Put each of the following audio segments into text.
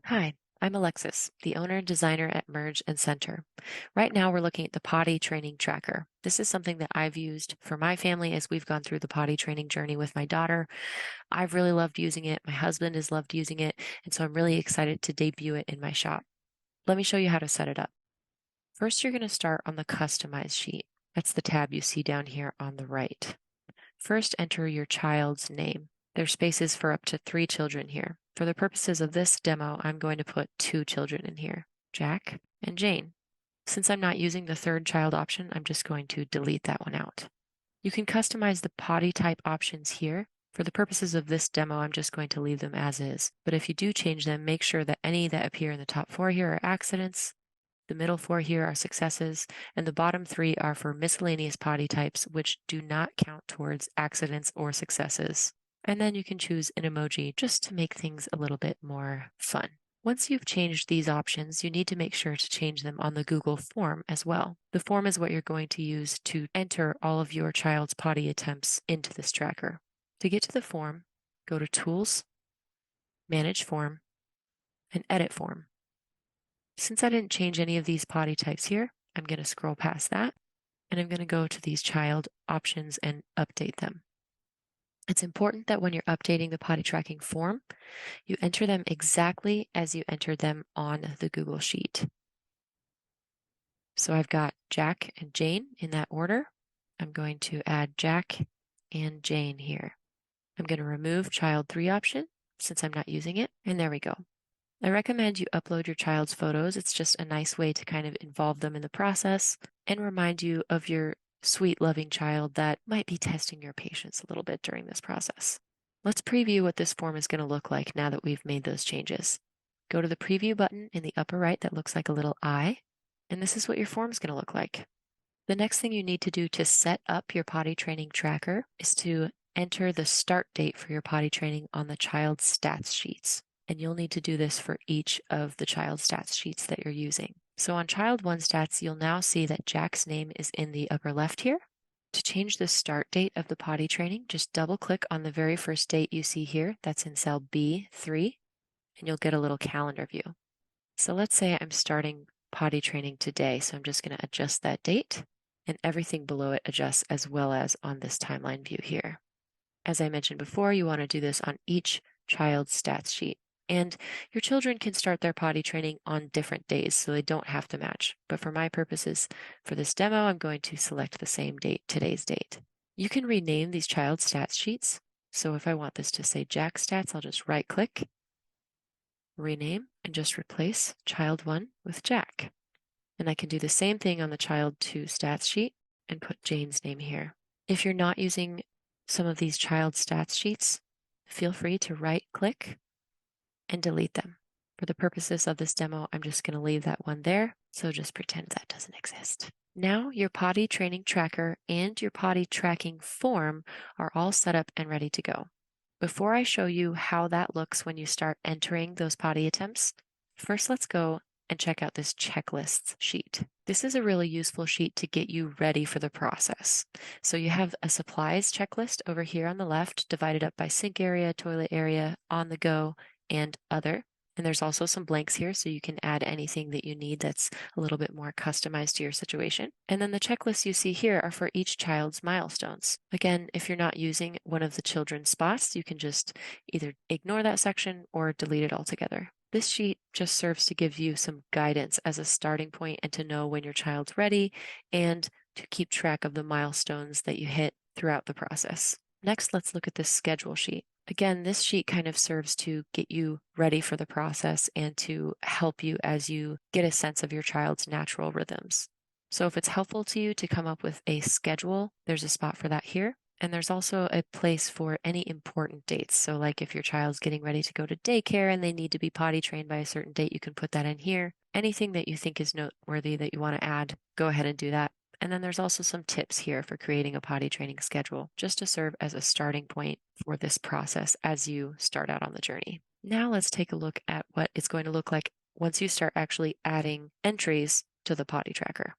Hi, I'm Alexis, the owner and designer at MergeAndCenter. Right now, we're looking at the Potty Training Tracker. This is something that I've used for my family as we've gone through the potty training journey with my daughter. I've really loved using it. My husband has loved using it, and so I'm really excited to debut it in my shop. Let me show you how to set it up. First, you're going to start on the Customize sheet. That's the tab you see down here on the right. First, enter your child's name. There's spaces for up to 3 children here. For the purposes of this demo, I'm going to put 2 children in here, Jack and Jane. Since I'm not using the third child option, I'm just going to delete that one out. You can customize the potty type options here. For the purposes of this demo, I'm just going to leave them as is. But if you do change them, make sure that any that appear in the top 4 here are accidents, the middle 4 here are successes, and the bottom 3 are for miscellaneous potty types, which do not count towards accidents or successes. And then you can choose an emoji just to make things a little bit more fun. Once you've changed these options, you need to make sure to change them on the Google form as well. The form is what you're going to use to enter all of your child's potty attempts into this tracker. To get to the form, go to Tools, Manage Form, and Edit Form. Since I didn't change any of these potty types here, I'm going to scroll past that, and I'm going to go to these child options and update them. It's important that when you're updating the potty tracking form, you enter them exactly as you entered them on the Google Sheet. So I've got Jack and Jane in that order. I'm going to add Jack and Jane here. I'm going to remove child 3 option since I'm not using it, and there we go. I recommend you upload your child's photos. It's just a nice way to kind of involve them in the process and remind you of your sweet, loving child that might be testing your patience a little bit during this process. Let's preview what this form is going to look like now that we've made those changes. Go to the preview button in the upper right that looks like a little eye, and this is what your form is going to look like. The next thing you need to do to set up your potty training tracker is to enter the start date for your potty training on the child's stats sheets. And you'll need to do this for each of the child stats sheets that you're using. So on child 1 stats, you'll now see that Jack's name is in the upper left here. To change the start date of the potty training, just double click on the very first date you see here. That's in cell B3, and you'll get a little calendar view. So let's say I'm starting potty training today. So I'm just going to adjust that date, and everything below it adjusts as well as on this timeline view here. As I mentioned before, you want to do this on each child's stats sheet. And your children can start their potty training on different days, so they don't have to match. But for my purposes, for this demo, I'm going to select the same date, today's date. You can rename these child stats sheets. So if I want this to say Jack stats, I'll just right click, rename, and just replace child 1 with Jack. And I can do the same thing on the child 2 stats sheet and put Jane's name here. If you're not using some of these child stats sheets, feel free to right click and delete them. For the purposes of this demo, I'm just going to leave that one there, so just pretend that doesn't exist. Now your potty training tracker and your potty tracking form are all set up and ready to go. Before I show you how that looks when you start entering those potty attempts, first let's go and check out this checklists sheet. This is a really useful sheet to get you ready for the process. So you have a supplies checklist over here on the left, divided up by sink area, toilet area, on the go, and other. And there's also some blanks here, so you can add anything that you need that's a little bit more customized to your situation. And then the checklists you see here are for each child's milestones. Again, if you're not using one of the children's spots, you can just either ignore that section or delete it altogether. This sheet just serves to give you some guidance as a starting point and to know when your child's ready and to keep track of the milestones that you hit throughout the process. Next, let's look at this schedule sheet. Again, this sheet kind of serves to get you ready for the process and to help you as you get a sense of your child's natural rhythms. So if it's helpful to you to come up with a schedule, there's a spot for that here. And there's also a place for any important dates. So like if your child's getting ready to go to daycare and they need to be potty trained by a certain date, you can put that in here. Anything that you think is noteworthy that you want to add, go ahead and do that. And then there's also some tips here for creating a potty training schedule, just to serve as a starting point for this process as you start out on the journey. Now let's take a look at what it's going to look like once you start actually adding entries to the potty tracker.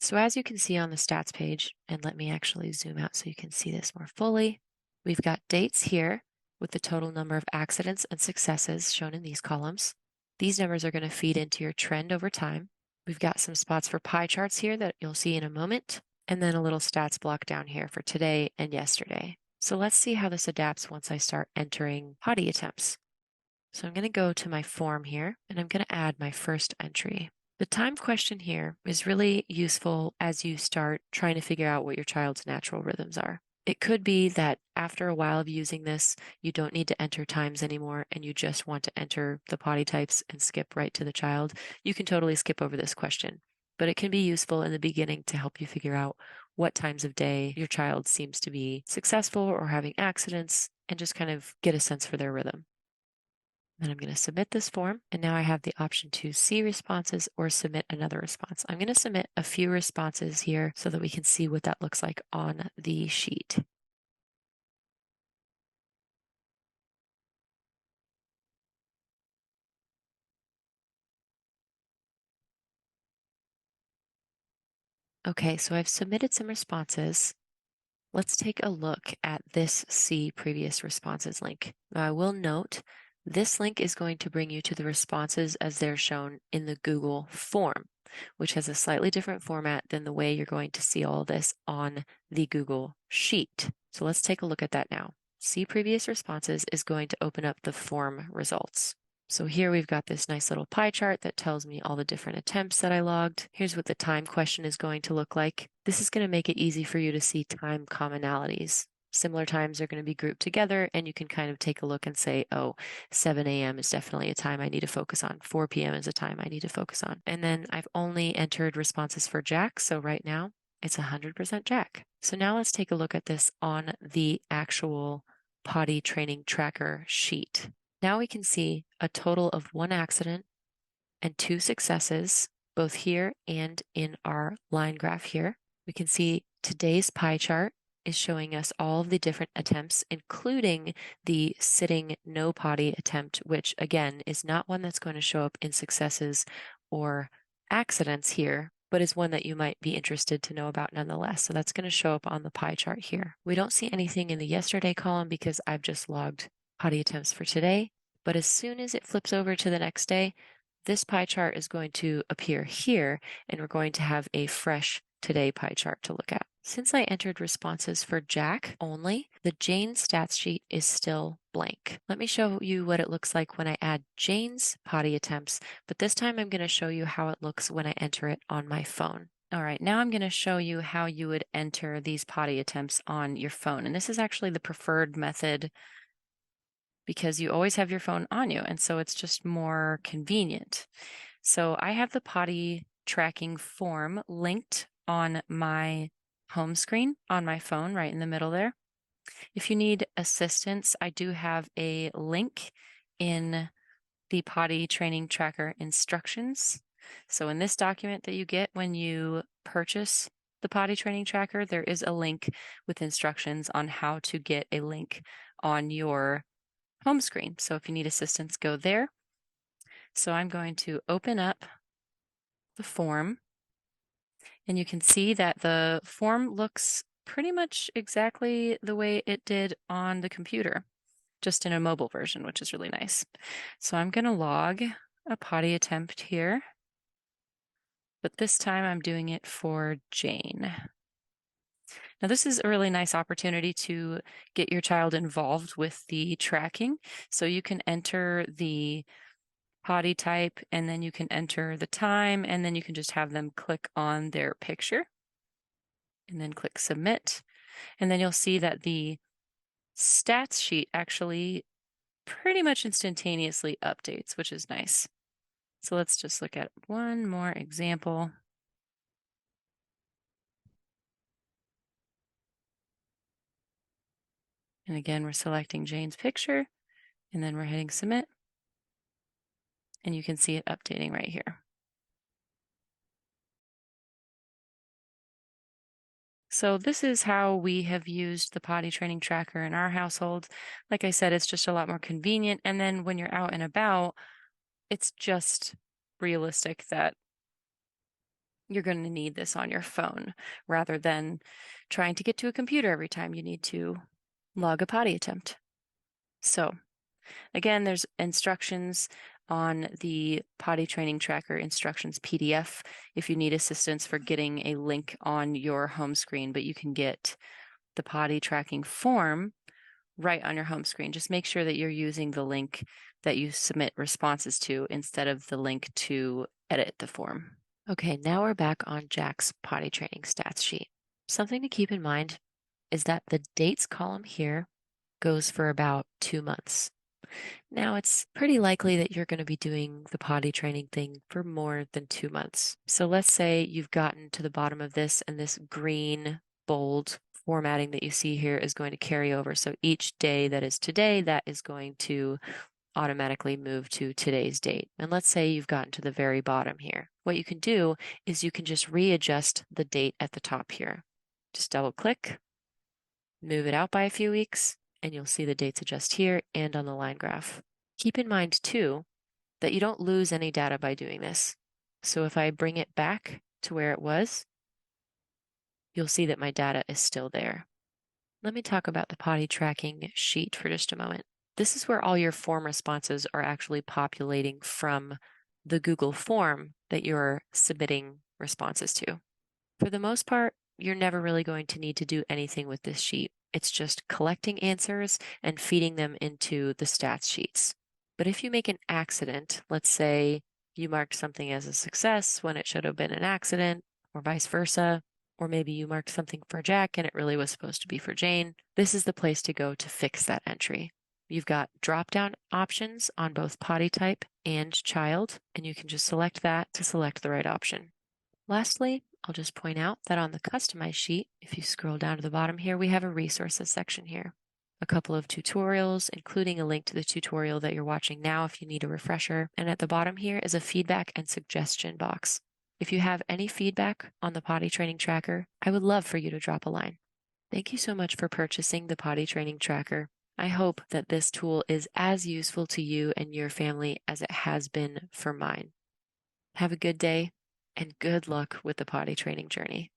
So as you can see on the stats page, and let me actually zoom out so you can see this more fully, we've got dates here with the total number of accidents and successes shown in these columns. These numbers are going to feed into your trend over time. We've got some spots for pie charts here that you'll see in a moment, and then a little stats block down here for today and yesterday. So let's see how this adapts once I start entering potty attempts. So I'm going to go to my form here, and I'm going to add my first entry. The time question here is really useful as you start trying to figure out what your child's natural rhythms are. It could be that after a while of using this, you don't need to enter times anymore and you just want to enter the potty types and skip right to the child. You can totally skip over this question, but it can be useful in the beginning to help you figure out what times of day your child seems to be successful or having accidents and just kind of get a sense for their rhythm. Then I'm going to submit this form, and now I have the option to see responses or submit another response. I'm going to submit a few responses here so that we can see what that looks like on the sheet. Okay, so I've submitted some responses. Let's take a look at this See Previous Responses link. Now, I will note this link is going to bring you to the responses as they're shown in the Google form, which has a slightly different format than the way you're going to see all this on the Google Sheet. So let's take a look at that now. See Previous Responses is going to open up the form results. So here we've got this nice little pie chart that tells me all the different attempts that I logged. Here's what the time question is going to look like. This is going to make it easy for you to see time commonalities. Similar times are going to be grouped together, and you can kind of take a look and say, oh, 7 a.m. is definitely a time I need to focus on. 4 p.m. is a time I need to focus on. And then I've only entered responses for Jack, so right now it's 100% Jack. So now let's take a look at this on the actual Potty Training Tracker sheet. Now we can see a total of 1 accident and 2 successes, both here and in our line graph here. We can see today's pie chart is showing us all of the different attempts, including the sitting no potty attempt, which again is not one that's going to show up in successes or accidents here, but is one that you might be interested to know about nonetheless. So that's going to show up on the pie chart here. We don't see anything in the yesterday column because I've just logged potty attempts for today, but as soon as it flips over to the next day, this pie chart is going to appear here, and we're going to have a fresh today pie chart to look at. Since I entered responses for Jack only, the Jane stats sheet is still blank. Let me show you what it looks like when I add Jane's potty attempts, but this time I'm going to show you how it looks when I enter it on my phone. All right, now I'm going to show you how you would enter these potty attempts on your phone. And this is actually the preferred method because you always have your phone on you, and so it's just more convenient. So I have the potty tracking form linked on my home screen on my phone right in the middle there. If you need assistance, I do have a link in the Potty Training Tracker instructions. So in this document that you get when you purchase the Potty Training Tracker, there is a link with instructions on how to get a link on your home screen. So if you need assistance, go there. So I'm going to open up the form, and you can see that the form looks pretty much exactly the way it did on the computer, just in a mobile version, which is really nice. So I'm going to log a potty attempt here, but this time I'm doing it for Jane. Now, this is a really nice opportunity to get your child involved with the tracking. So you can enter the potty type, and then you can enter the time, and then you can just have them click on their picture and then click submit. And then you'll see that the stats sheet actually pretty much instantaneously updates, which is nice. So let's just look at one more example. And again, we're selecting Jane's picture, and then we're hitting submit. And you can see it updating right here. So this is how we have used the potty training tracker in our household. Like I said, it's just a lot more convenient. And then when you're out and about, it's just realistic that you're going to need this on your phone rather than trying to get to a computer every time you need to log a potty attempt. So again, there's instructions on the Potty Training Tracker instructions PDF if you need assistance for getting a link on your home screen, but you can get the potty tracking form right on your home screen. Just make sure that you're using the link that you submit responses to instead of the link to edit the form. Okay, now we're back on Jack's potty training stats sheet. Something to keep in mind is that the dates column here goes for about 2 months. Now, it's pretty likely that you're going to be doing the potty training thing for more than 2 months. So let's say you've gotten to the bottom of this and this green bold formatting that you see here is going to carry over. So each day that is today, that is going to automatically move to today's date. And let's say you've gotten to the very bottom here. What you can do is you can just readjust the date at the top here. Just double click, move it out by a few weeks, and you'll see the dates adjust here and on the line graph. Keep in mind too that you don't lose any data by doing this. So if I bring it back to where it was, you'll see that my data is still there. Let me talk about the potty tracking sheet for just a moment. This is where all your form responses are actually populating from the Google form that you're submitting responses to. For the most part, you're never really going to need to do anything with this sheet. It's just collecting answers and feeding them into the stats sheets. But if you make an accident, let's say you marked something as a success when it should have been an accident, or vice versa, or maybe you marked something for Jack and it really was supposed to be for Jane, this is the place to go to fix that entry. You've got drop-down options on both potty type and child, and you can just select that to select the right option. Lastly, I'll just point out that on the Customize sheet, if you scroll down to the bottom here, we have a resources section here. A couple of tutorials, including a link to the tutorial that you're watching now if you need a refresher. And at the bottom here is a feedback and suggestion box. If you have any feedback on the Potty Training Tracker, I would love for you to drop a line. Thank you so much for purchasing the Potty Training Tracker. I hope that this tool is as useful to you and your family as it has been for mine. Have a good day and good luck with the potty training journey.